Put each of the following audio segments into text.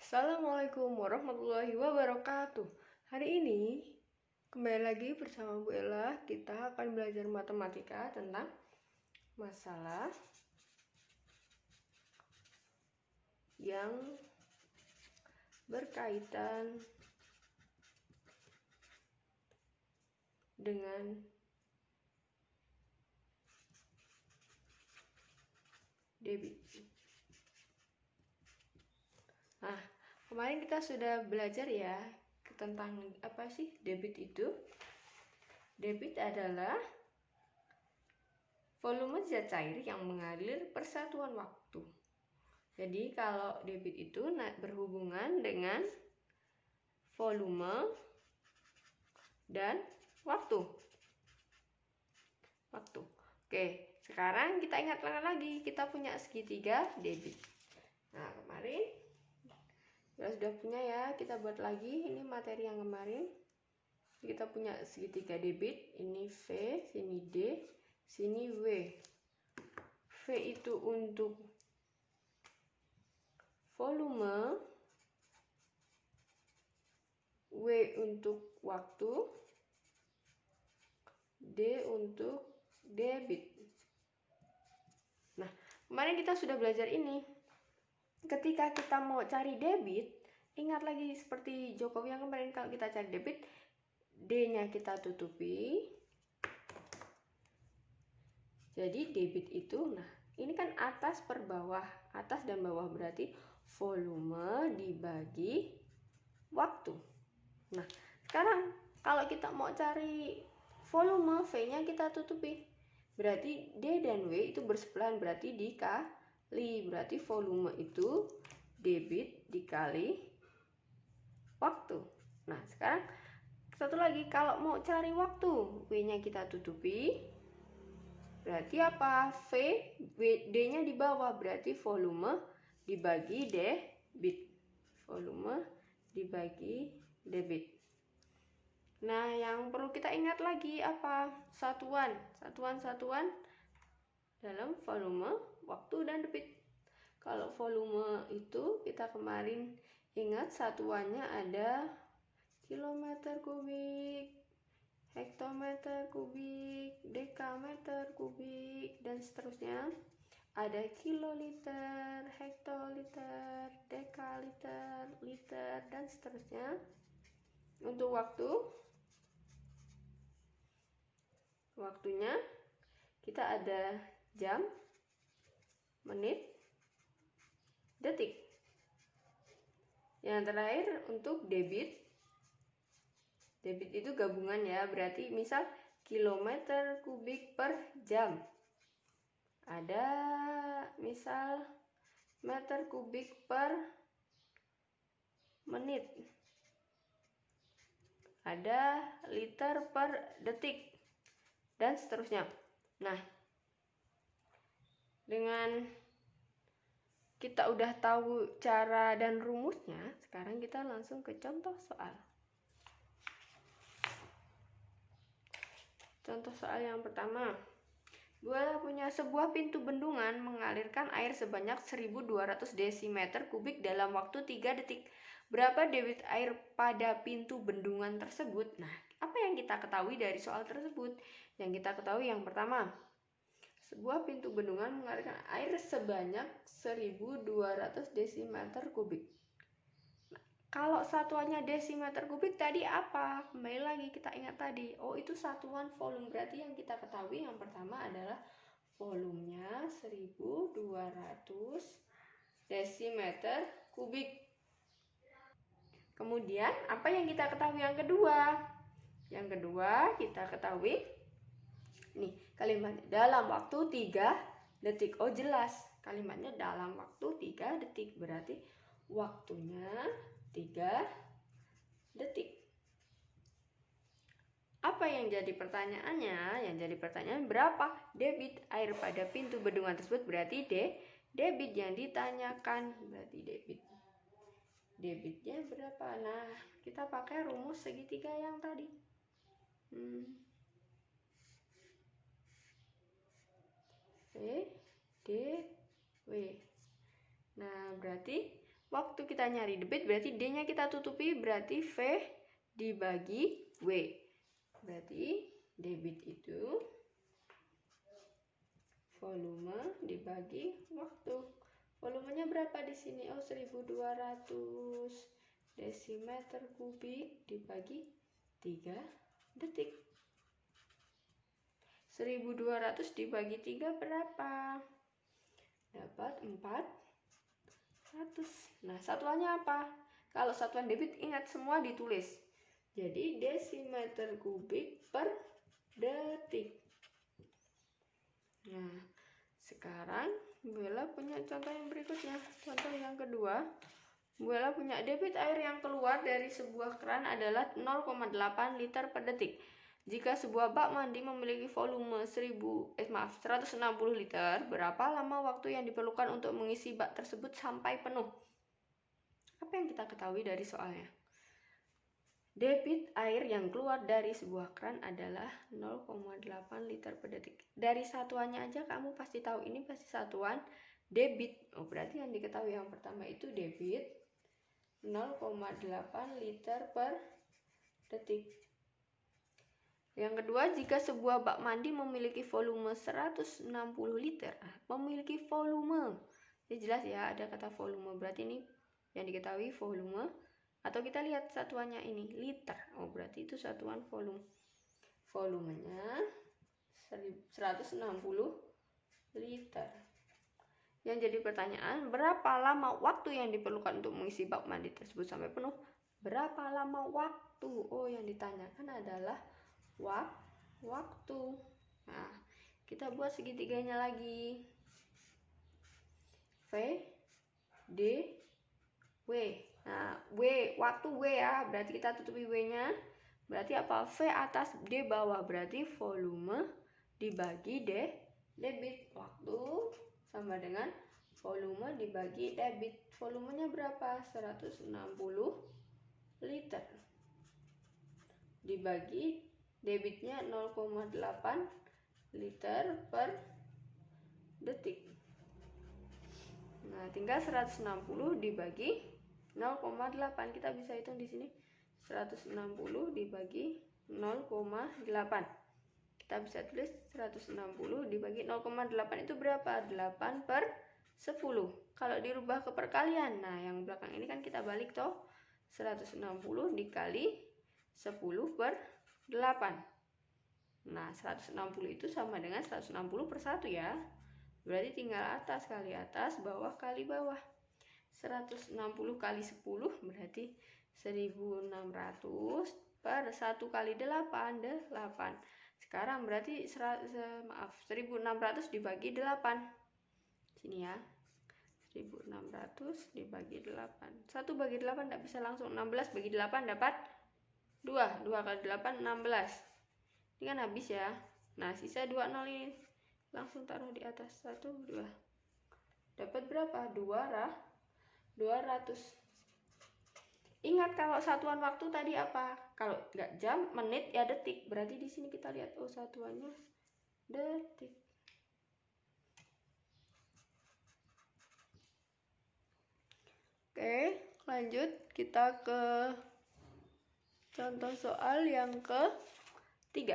Assalamualaikum warahmatullahi wabarakatuh. Hari ini kembali lagi bersama Bu Ella. Kita akan belajar matematika tentang masalah yang berkaitan dengan debit. Nah, kemarin kita sudah belajar ya tentang apa sih debit itu. Debit adalah volume zat cair yang mengalir persatuan waktu. Jadi kalau debit itu berhubungan dengan volume dan waktu. Oke, sekarang kita ingat lagi, kita punya segitiga debit. Nah, kemarin kita sudah punya ya, kita buat lagi. Ini materi yang kemarin. Kita punya segitiga debit, ini V, sini D, sini W. V itu untuk volume, W untuk waktu, D untuk debit. Nah, kemarin kita sudah belajar ini. Ketika kita mau cari debit, ingat lagi seperti Jokowi yang kemarin, kalau kita cari debit, D-nya kita tutupi. Jadi debit itu, nah ini kan atas per bawah, atas dan bawah berarti volume dibagi waktu. Nah, sekarang kalau kita mau cari volume, V-nya kita tutupi. Berarti D dan W itu bersebelahan, berarti dikali. Berarti volume itu debit dikali waktu. Nah, sekarang satu lagi, kalau mau cari waktu, W-nya kita tutupi. Berarti apa? D-nya di bawah, berarti volume dibagi debit. Volume dibagi debit. Nah, yang perlu kita ingat lagi apa? Satuan dalam volume, waktu, dan debit. Kalau volume itu kita kemarin ingat satuannya ada kilometer kubik, hektometer kubik, dekameter kubik, dan seterusnya. Ada kiloliter, hektoliter, dekaliter, liter, dan seterusnya. Untuk waktunya kita ada jam, menit, detik. Yang terakhir untuk debit itu gabungan ya, berarti misal kilometer kubik per jam, ada misal meter kubik per menit, ada liter per detik, dan seterusnya. Nah, dengan kita udah tahu cara dan rumusnya, sekarang kita langsung ke contoh soal. Contoh soal yang pertama. Gua punya sebuah pintu bendungan mengalirkan air sebanyak 1200 desimeter kubik dalam waktu 3 detik. Berapa debit air pada pintu bendungan tersebut? Nah, apa yang kita ketahui dari soal tersebut? Yang kita ketahui yang pertama, sebuah pintu bendungan mengalirkan air sebanyak 1200 desimeter kubik. Nah, kalau satuannya desimeter kubik tadi apa? Kembali lagi kita ingat tadi. Oh, itu satuan volume. Berarti yang kita ketahui yang pertama adalah volumenya 1200 desimeter kubik. Kemudian apa yang kita ketahui yang kedua? Yang kedua kita ketahui nih kalimatnya dalam waktu 3 detik. Oh, jelas kalimatnya dalam waktu 3 detik, berarti waktunya 3 detik. Apa yang jadi pertanyaannya? Yang jadi pertanyaan, berapa debit air pada pintu bendungan tersebut? Berarti debit yang ditanyakan, berarti debitnya berapa? Nah, kita pakai rumus segitiga yang tadi. V, D, W. Nah, berarti waktu kita nyari debit berarti D-nya kita tutupi, berarti V dibagi W. Berarti debit itu volume dibagi waktu. Volumenya berapa di sini? Oh, 1200 desimeter kubik dibagi 3 detik. 1200 dibagi 3 berapa? Dapat 400. Nah, satuannya apa? Kalau satuan debit ingat semua ditulis. Jadi desimeter kubik per detik. Nah, sekarang Bu Ella punya contoh yang berikutnya. Contoh yang kedua, Bu Ella punya debit air yang keluar dari sebuah keran adalah 0,8 liter per detik. Jika sebuah bak mandi memiliki volume 160 liter, berapa lama waktu yang diperlukan untuk mengisi bak tersebut sampai penuh? Apa yang kita ketahui dari soalnya? Debit air yang keluar dari sebuah keran adalah 0,8 liter per detik. Dari satuannya aja kamu pasti tahu ini pasti satuan debit. Oh, berarti yang diketahui yang pertama itu debit 0,8 liter per detik. Yang kedua, jika sebuah bak mandi memiliki volume 160 liter. Memiliki volume. Ini jelas ya, ada kata volume. Berarti ini yang diketahui volume. Atau kita lihat satuannya ini, liter. Oh, berarti itu satuan volume. Volumenya 160 liter. Yang jadi pertanyaan, berapa lama waktu yang diperlukan untuk mengisi bak mandi tersebut sampai penuh? Berapa lama waktu? Oh, yang ditanyakan adalah waktu. Nah, kita buat segitiganya lagi. V D W. Nah, W, waktu W ya, berarti kita tutupi W-nya. Berarti apa? V atas D bawah, berarti volume dibagi debit. Waktu sama dengan volume dibagi debit. Volumenya berapa? 160 liter. Dibagi debitnya 0,8 liter per detik. Nah, tinggal 160 dibagi 0,8. Kita bisa hitung di sini. 160 dibagi 0,8. Kita bisa tulis 160 dibagi 0,8 itu berapa? 8 per 10. Kalau dirubah ke perkalian, nah yang belakang ini kan kita balik toh. 160 dikali 10 per 8. Nah, 160 itu sama dengan 160 per 1 ya. Berarti tinggal atas kali atas, bawah kali bawah. 160 kali 10 berarti 1600 per 1 kali 8, 8. Sekarang berarti 1600 dibagi 8. Sini ya. 1600 dibagi 8. 1 bagi 8 tidak bisa langsung. 16 bagi 8 dapat 2. 2 kali 8 16. Ini kan habis ya. Nah, sisa 20 ini langsung taruh di atas. 1 2. Dapat berapa? 200. Ingat kalau satuan waktu tadi apa? Kalau nggak jam, menit ya detik. Berarti di sini kita lihat oh satuannya detik. Oke, lanjut kita ke contoh soal yang ke-3.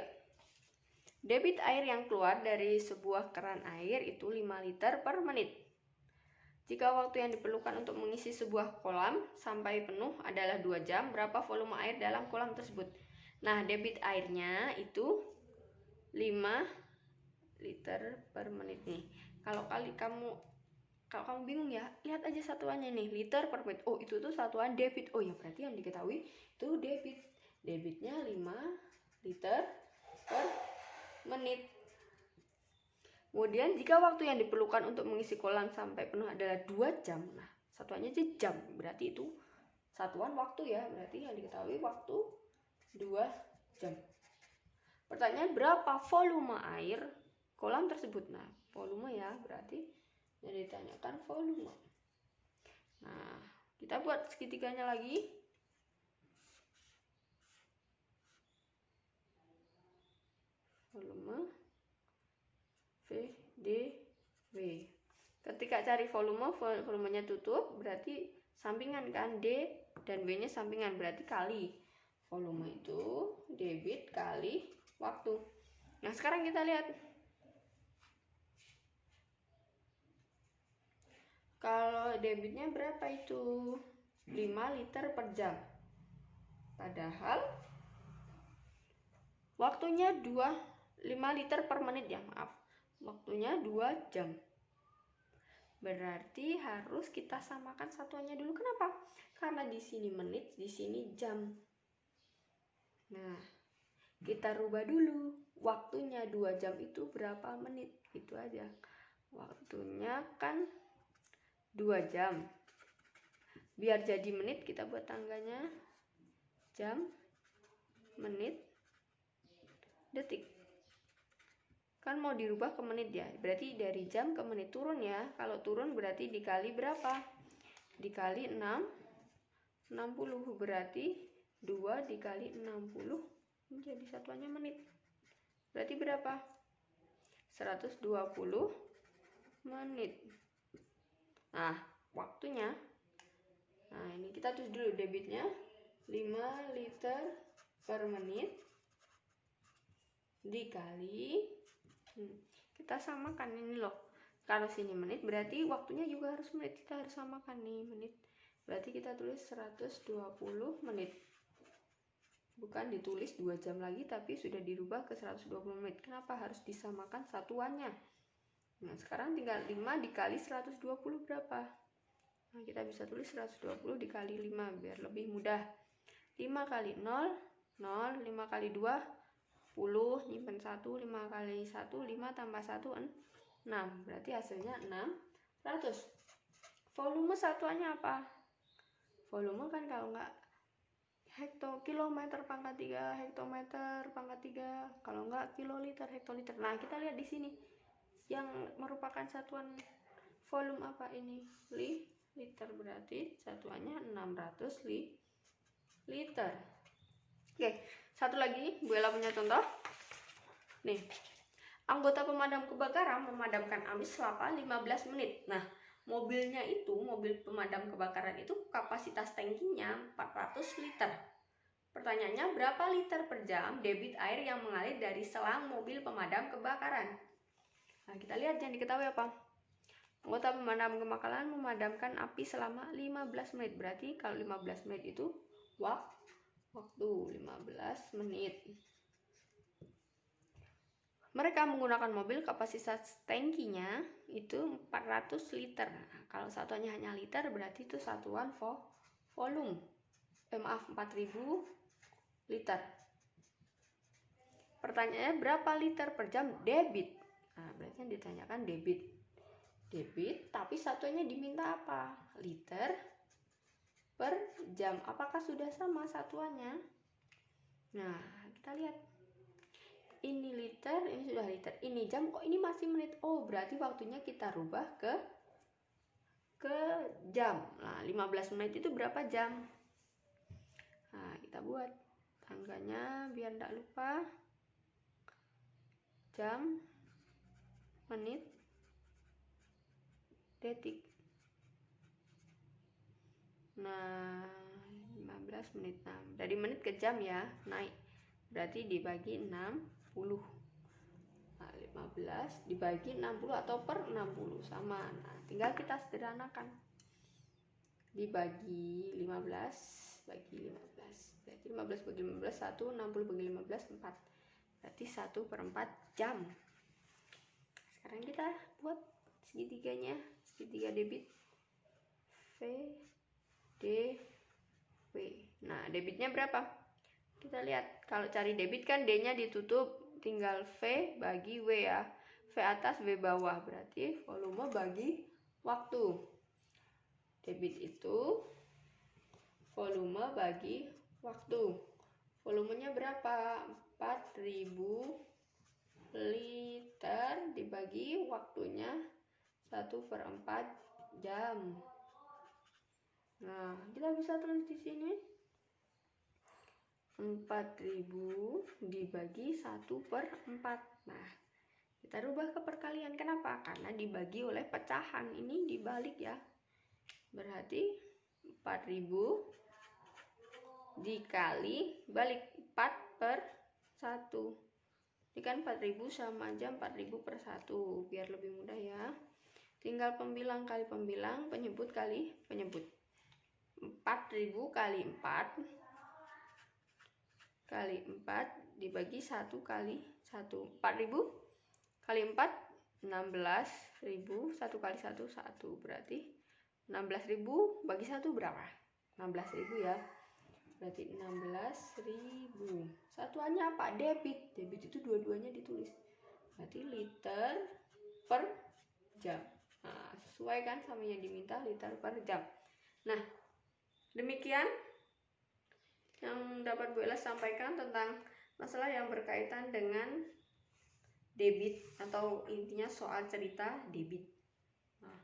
Debit air yang keluar dari sebuah keran air itu 5 liter per menit. Jika waktu yang diperlukan untuk mengisi sebuah kolam sampai penuh adalah 2 jam, berapa volume air dalam kolam tersebut? Nah, debit airnya itu 5 liter per menit nih. Kalau kamu bingung ya, lihat aja satuannya nih, liter per menit. Oh, itu tuh satuan debit. Oh ya, berarti yang diketahui itu debit. Debitnya 5 liter per menit. Kemudian jika waktu yang diperlukan untuk mengisi kolam sampai penuh adalah 2 jam. Nah, satuannya aja jam. Berarti itu satuan waktu ya. Berarti yang diketahui waktu 2 jam. Pertanyaan, berapa volume air kolam tersebut? Nah, volume ya, berarti yang ditanyakan volume. Nah, kita buat segitiganya lagi. Volume V D W. Ketika cari volumenya tutup, berarti sampingan kan, D dan W nya sampingan, berarti kali. Volume itu debit kali waktu. Nah sekarang kita lihat, kalau debitnya berapa itu 5 liter per jam, padahal waktunya 5 liter per menit ya, maaf, waktunya 2 jam. Berarti harus kita samakan satuannya dulu. Kenapa? Karena di sini menit, di sini jam. Nah, kita rubah dulu. Waktunya 2 jam itu berapa menit? Itu aja. Waktunya kan 2 jam. Biar jadi menit, kita buat tangganya jam, menit, detik. Kan mau dirubah ke menit ya, berarti dari jam ke menit turun ya. Kalau turun berarti dikali berapa? Dikali 60, berarti 2 dikali 60 menjadi satuannya menit. Berarti berapa? 120 menit. Nah, waktunya, nah ini kita tulis dulu debitnya 5 liter per menit dikali, kita samakan ini loh. Kalau sini menit berarti waktunya juga harus menit, kita harus samakan nih menit. Berarti kita tulis 120 menit. Bukan ditulis 2 jam lagi, tapi sudah dirubah ke 120 menit. Kenapa harus disamakan satuannya? Nah, sekarang tinggal 5 dikali 120 berapa? Nah, kita bisa tulis 120 dikali 5 biar lebih mudah. 5 kali 0, 0, 5 kali 2, 10, nyimpen 1, 5 kali 1, 5 tambah 1, 6. Berarti hasilnya 600. Volume satuannya apa? Volume kan kalau nggak kilometer pangkat 3, hektometer pangkat 3, kalau nggak kiloliter, hektoliter. Nah, kita lihat di sini yang merupakan satuan volume apa ini? Liter, berarti satuannya 600 liter. Oke, satu lagi Bu Ella punya contoh. Nih, anggota pemadam kebakaran memadamkan api selama 15 menit. Nah, mobil pemadam kebakaran itu kapasitas tangkinya 400 liter. Pertanyaannya, berapa liter per jam debit air yang mengalir dari selang mobil pemadam kebakaran? Nah, kita lihat yang diketahui apa? Anggota pemadam kebakaran memadamkan api selama 15 menit. Berarti kalau 15 menit itu waktu 15 menit. Mereka menggunakan mobil kapasitas tangkinya itu 400 liter. Nah, kalau satuannya hanya liter berarti itu satuan volume. 4000 liter. Pertanyaannya, berapa liter per jam debit? Nah, berarti yang ditanyakan debit. Debit, tapi satuannya diminta apa? Liter per jam. Apakah sudah sama satuannya? Nah, kita lihat. Ini liter, ini sudah liter. Ini jam, kok ini masih menit? Oh, berarti waktunya kita rubah ke jam. Nah, 15 menit itu berapa jam? Nah, kita buat tangganya biar tidak lupa. Jam, menit, detik. Nah, 15 menit. Nah, dari menit ke jam ya, naik. Berarti dibagi 60. Nah, 15 dibagi 60 atau per 60 sama. Nah, tinggal kita sederhanakan. Dibagi 15 bagi 15. Berarti 15 bagi 15 1, 60 bagi 15 4. Berarti 1/4 jam. Sekarang kita buat segitiganya, segitiga debit V D W. Nah, debitnya berapa? Kita lihat, kalau cari debit kan D-nya ditutup, tinggal V bagi W ya. V atas, W bawah, berarti volume bagi waktu. Debit itu volume bagi waktu. Volumenya berapa? 4000 liter dibagi waktunya 1/4 jam. Nah, kita bisa tulis di sini 4000 dibagi 1/4. Nah, kita rubah ke perkalian. Kenapa? Karena dibagi oleh pecahan. Ini dibalik ya. Berarti 4.000 dikali balik 4/1. Ini kan 4.000 sama aja 4.000 per 1, biar lebih mudah ya. Tinggal pembilang kali pembilang, penyebut kali penyebut. 4.000 kali 4 kali 4 dibagi 1 kali 1. 4.000 kali 4 16.000, 1 kali 1 1, berarti 16.000 bagi 1 berapa? 16.000 ya. Berarti 16.000. Satuannya apa? Debit. Debit itu dua-duanya ditulis. Berarti liter per jam. Nah, sesuai kan sama yang diminta, liter per jam. Nah, demikian yang dapat Bu Ella sampaikan tentang masalah yang berkaitan dengan debit, atau intinya soal cerita debit. Nah,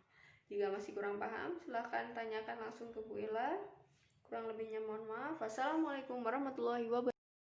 jika masih kurang paham, silahkan tanyakan langsung ke Bu Ella. Kurang lebihnya mohon maaf. Wassalamualaikum warahmatullahi wabarakatuh.